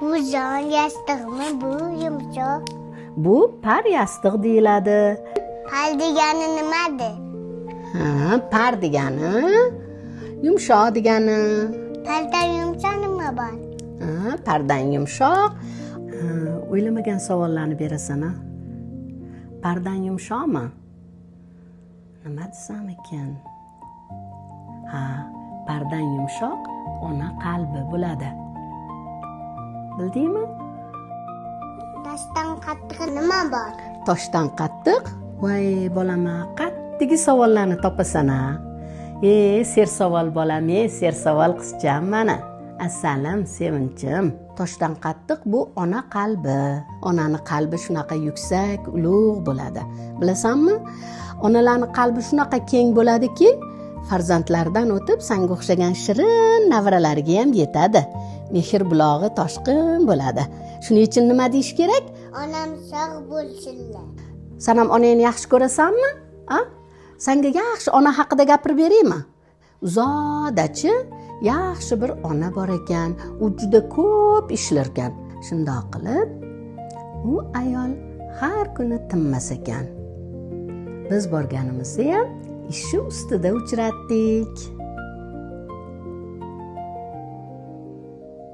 Bu jon yastig'mi, bu yumshoq? Bu par yastiq deyiladi. Pal degani nimadi? Par degani yumshoq degani. Paldan yumshoq nima bor? Pardan yumshoq. O'ylamagan savollarni berasan-a? Pardan yumshoqmi? Nima desam ekan? Pardan yumshoq ona qalbi bo'ladi. Bildingmi? Toshdan qattiq nima bor? Toshdan qattiq? Voy bolama, qattigi savollarni topasan-a? Ser savol bolam, ser savol qizcham mana. Assalam, sevinchim. Toshdan qattiq bu ona qalbi. Onani qalbi shunaqa yuksak, ulug' bo'ladi. Bilasanmi? Onalarning qalbi shunaqa keng bo'ladiki, farzandlaridan o'tib senga o'xshagan shirin nevaralariga ham yetadi. Mehr bulog'i toshqin bo'ladi. Shuning uchun nima deyish kerak? Onam sog' bo'lsinlar. Sen ham onangni yaxshi ko'rasanmi? Senga yaxshi ona haqida gapirib beraymi? Uzoqdachi yaxshi bir ona bor ekan, u juda ko'p ishlar ekan. Shundoq qilib, u ayol har kuni tinmas ekan. Biz borganimizda ham ishi ustida uchratdik.